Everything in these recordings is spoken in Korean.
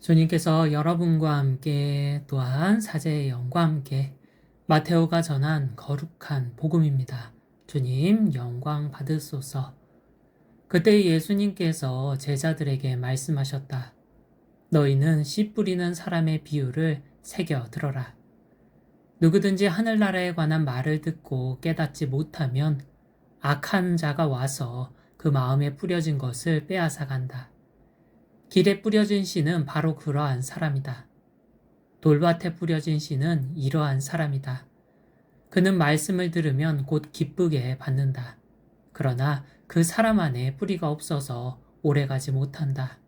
주님께서 여러분과 함께 또한 사제의 영과 함께 마테오가 전한 거룩한 복음입니다. 주님 영광 받으소서. 그때 예수님께서 제자들에게 말씀하셨다. 너희는 씨 뿌리는 사람의 비유를 새겨 들어라. 누구든지 하늘나라에 관한 말을 듣고 깨닫지 못하면 악한 자가 와서 그 마음에 뿌려진 것을 빼앗아 간다. 길에 뿌려진 씨는 바로 그러한 사람이다. 돌밭에 뿌려진 씨는 이러한 사람이다. 그는 말씀을 들으면 곧 기쁘게 받는다. 그러나 그 사람 안에 뿌리가 없어서 오래가지 못한다.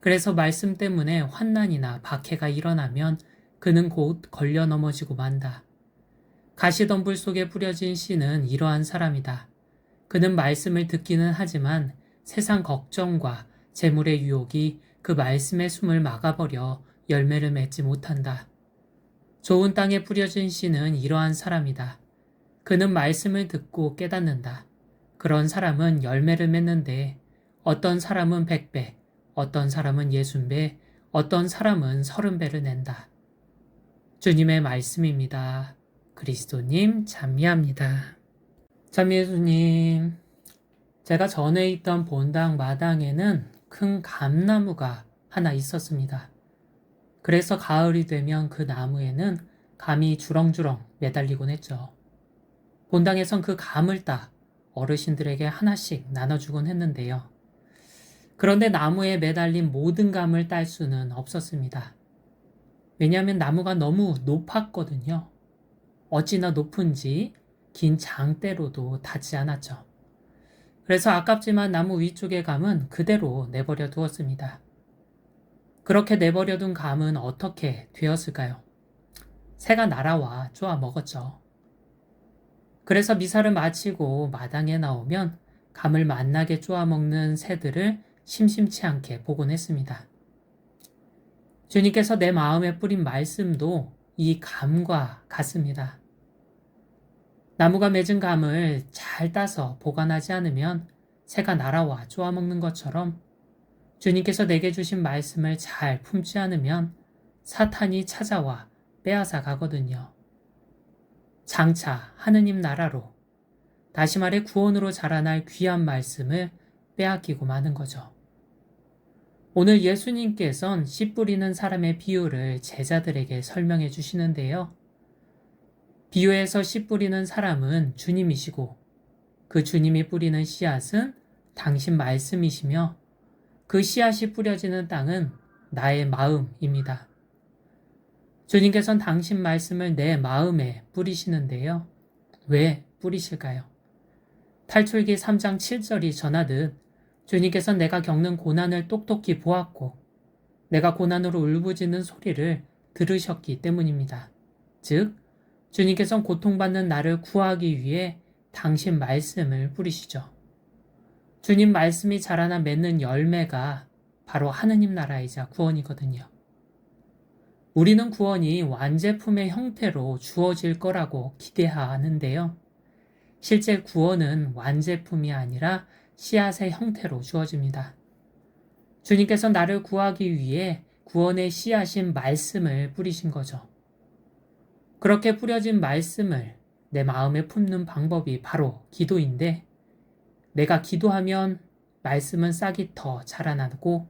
그래서 말씀 때문에 환난이나 박해가 일어나면 그는 곧 걸려 넘어지고 만다. 가시덤불 속에 뿌려진 씨는 이러한 사람이다. 그는 말씀을 듣기는 하지만 세상 걱정과 재물의 유혹이 그 말씀의 숨을 막아버려 열매를 맺지 못한다. 좋은 땅에 뿌려진 씨는 이러한 사람이다. 그는 말씀을 듣고 깨닫는다. 그런 사람은 열매를 맺는데 어떤 사람은 100배, 어떤 사람은 60배, 어떤 사람은 30배를 낸다. 주님의 말씀입니다. 그리스도님 찬미합니다. 참 예수님, 제가 전에 있던 본당 마당에는 큰 감나무가 하나 있었습니다. 그래서 가을이 되면 그 나무에는 감이 주렁주렁 매달리곤 했죠. 본당에선 그 감을 따 어르신들에게 하나씩 나눠주곤 했는데요. 그런데 나무에 매달린 모든 감을 딸 수는 없었습니다. 왜냐하면 나무가 너무 높았거든요. 어찌나 높은지 긴 장대로도 닿지 않았죠. 그래서 아깝지만 나무 위쪽의 감은 그대로 내버려 두었습니다. 그렇게 내버려 둔 감은 어떻게 되었을까요? 새가 날아와 쪼아 먹었죠. 그래서 미사를 마치고 마당에 나오면 감을 맛나게 쪼아 먹는 새들을 심심치 않게 보곤 했습니다. 주님께서 내 마음에 뿌린 말씀도 이 감과 같습니다. 나무가 맺은 감을 잘 따서 보관하지 않으면 새가 날아와 쪼아먹는 것처럼 주님께서 내게 주신 말씀을 잘 품지 않으면 사탄이 찾아와 빼앗아 가거든요. 장차 하느님 나라로, 다시 말해 구원으로 자라날 귀한 말씀을 빼앗기고 마는 거죠. 오늘 예수님께서는 씨 뿌리는 사람의 비유를 제자들에게 설명해 주시는데요. 비유에서 씨 뿌리는 사람은 주님이시고 그 주님이 뿌리는 씨앗은 당신 말씀이시며 그 씨앗이 뿌려지는 땅은 나의 마음입니다. 주님께서는 당신 말씀을 내 마음에 뿌리시는데요. 왜 뿌리실까요? 탈출기 3장 7절이 전하듯 주님께서는 내가 겪는 고난을 똑똑히 보았고 내가 고난으로 울부짖는 소리를 들으셨기 때문입니다. 즉 주님께서는 고통받는 나를 구하기 위해 당신 말씀을 뿌리시죠. 주님 말씀이 자라나 맺는 열매가 바로 하느님 나라이자 구원이거든요. 우리는 구원이 완제품의 형태로 주어질 거라고 기대하는데요. 실제 구원은 완제품이 아니라 씨앗의 형태로 주어집니다. 주님께서 나를 구하기 위해 구원의 씨앗인 말씀을 뿌리신 거죠. 그렇게 뿌려진 말씀을 내 마음에 품는 방법이 바로 기도인데 내가 기도하면 말씀은 싹이 더 자라나고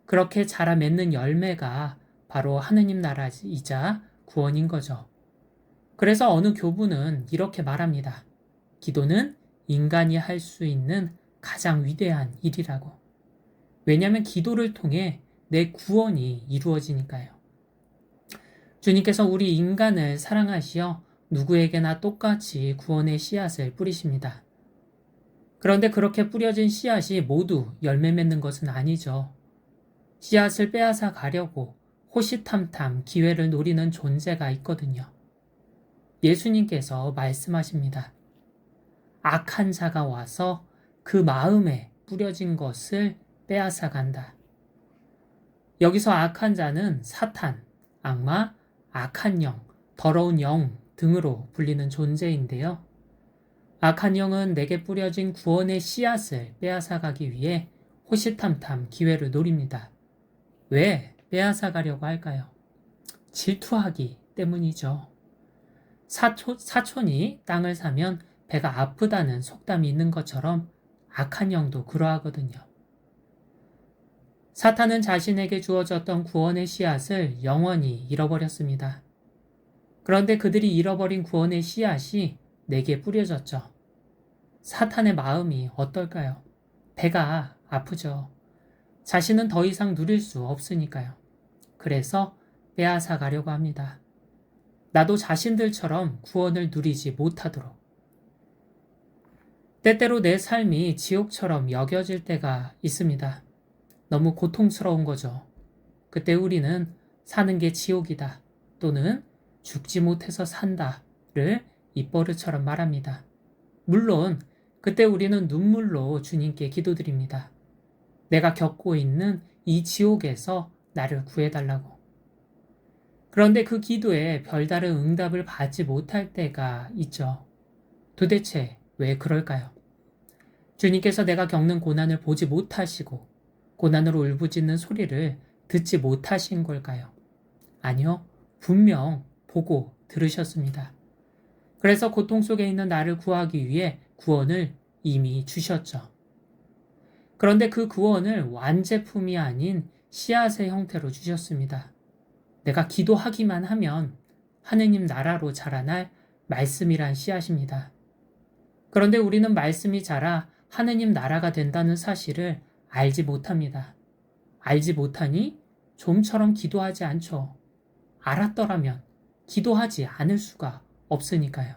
그렇게 자라 맺는 열매가 바로 하느님 나라이자 구원인 거죠. 그래서 어느 교부는 이렇게 말합니다. 기도는 인간이 할 수 있는 가장 위대한 일이라고. 왜냐하면 기도를 통해 내 구원이 이루어지니까요. 주님께서 우리 인간을 사랑하시어 누구에게나 똑같이 구원의 씨앗을 뿌리십니다. 그런데 그렇게 뿌려진 씨앗이 모두 열매 맺는 것은 아니죠. 씨앗을 빼앗아 가려고 호시탐탐 기회를 노리는 존재가 있거든요. 예수님께서 말씀하십니다. 악한 자가 와서 그 마음에 뿌려진 것을 빼앗아 간다. 여기서 악한 자는 사탄, 악마, 악한 영, 더러운 영 등으로 불리는 존재인데요. 악한 영은 내게 뿌려진 구원의 씨앗을 빼앗아가기 위해 호시탐탐 기회를 노립니다. 왜? 빼앗아 가려고 할까요? 질투하기 때문이죠. 사촌이 땅을 사면 배가 아프다는 속담이 있는 것처럼 악한 영도 그러하거든요. 사탄은 자신에게 주어졌던 구원의 씨앗을 영원히 잃어버렸습니다. 그런데 그들이 잃어버린 구원의 씨앗이 내게 뿌려졌죠. 사탄의 마음이 어떨까요? 배가 아프죠. 자신은 더 이상 누릴 수 없으니까요. 그래서 빼앗아 가려고 합니다. 나도 자신들처럼 구원을 누리지 못하도록. 때때로 내 삶이 지옥처럼 여겨질 때가 있습니다. 너무 고통스러운 거죠. 그때 우리는 사는 게 지옥이다 또는 죽지 못해서 산다를 입버릇처럼 말합니다. 물론 그때 우리는 눈물로 주님께 기도드립니다. 내가 겪고 있는 이 지옥에서 나를 구해달라고. 그런데 그 기도에 별다른 응답을 받지 못할 때가 있죠. 도대체 왜 그럴까요? 주님께서 내가 겪는 고난을 보지 못하시고 고난으로 울부짖는 소리를 듣지 못하신 걸까요? 아니요. 분명 보고 들으셨습니다. 그래서 고통 속에 있는 나를 구하기 위해 구원을 이미 주셨죠. 그런데 그 구원을 완제품이 아닌 씨앗의 형태로 주셨습니다. 내가 기도하기만 하면 하느님 나라로 자라날 말씀이란 씨앗입니다. 그런데 우리는 말씀이 자라 하느님 나라가 된다는 사실을 알지 못합니다. 알지 못하니 좀처럼 기도하지 않죠. 알았더라면 기도하지 않을 수가 없으니까요.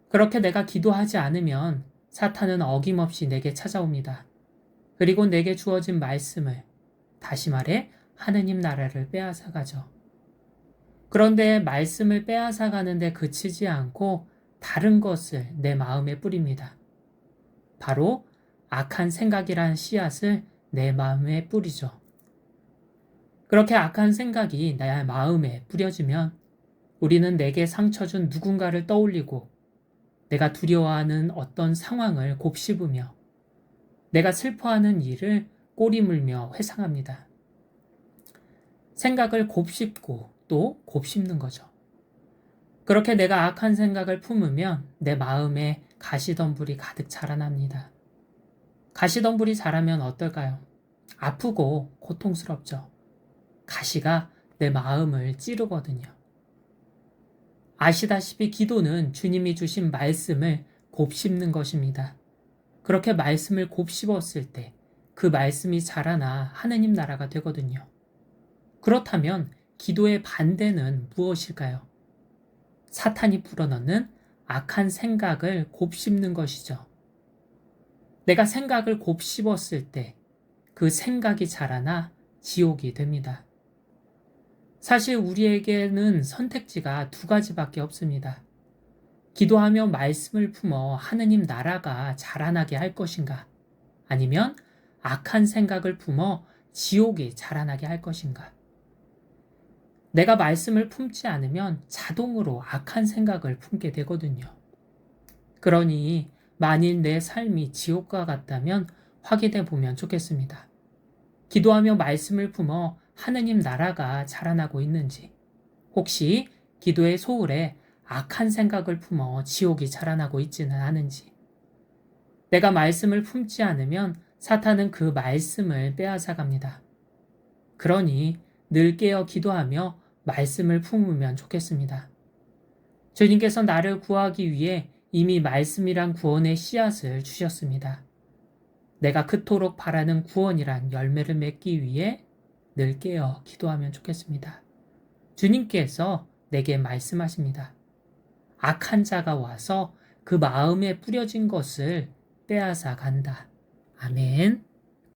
그렇게 내가 기도하지 않으면 사탄은 어김없이 내게 찾아옵니다. 그리고 내게 주어진 말씀을, 다시 말해 하느님 나라를 빼앗아 가죠. 그런데 말씀을 빼앗아 가는데 그치지 않고 다른 것을 내 마음에 뿌립니다. 바로 악한 생각이란 씨앗을 내 마음에 뿌리죠. 그렇게 악한 생각이 내 마음에 뿌려지면 우리는 내게 상처 준 누군가를 떠올리고 내가 두려워하는 어떤 상황을 곱씹으며 내가 슬퍼하는 일을 꼬리 물며 회상합니다. 생각을 곱씹고 또 곱씹는 거죠. 그렇게 내가 악한 생각을 품으면 내 마음에 가시덤불이 가득 자라납니다. 가시덤불이 자라면 어떨까요? 아프고 고통스럽죠. 가시가 내 마음을 찌르거든요. 아시다시피 기도는 주님이 주신 말씀을 곱씹는 것입니다. 그렇게 말씀을 곱씹었을 때 그 말씀이 자라나 하느님 나라가 되거든요. 그렇다면 기도의 반대는 무엇일까요? 사탄이 불어넣는 악한 생각을 곱씹는 것이죠. 내가 생각을 곱씹었을 때 그 생각이 자라나 지옥이 됩니다. 사실 우리에게는 선택지가 두 가지밖에 없습니다. 기도하며 말씀을 품어 하느님 나라가 자라나게 할 것인가? 아니면 악한 생각을 품어 지옥이 자라나게 할 것인가? 내가 말씀을 품지 않으면 자동으로 악한 생각을 품게 되거든요. 그러니 만일 내 삶이 지옥과 같다면 확인해 보면 좋겠습니다. 기도하며 말씀을 품어 하느님 나라가 자라나고 있는지, 혹시 기도의 소울에 악한 생각을 품어 지옥이 자라나고 있지는 않은지. 내가 말씀을 품지 않으면 사탄은 그 말씀을 빼앗아 갑니다. 그러니 늘 깨어 기도하며 말씀을 품으면 좋겠습니다. 주님께서 나를 구하기 위해 이미 말씀이란 구원의 씨앗을 주셨습니다. 내가 그토록 바라는 구원이란 열매를 맺기 위해 늘 깨어 기도하면 좋겠습니다. 주님께서 내게 말씀하십니다. 악한 자가 와서 그 마음에 뿌려진 것을 빼앗아 간다. 아멘.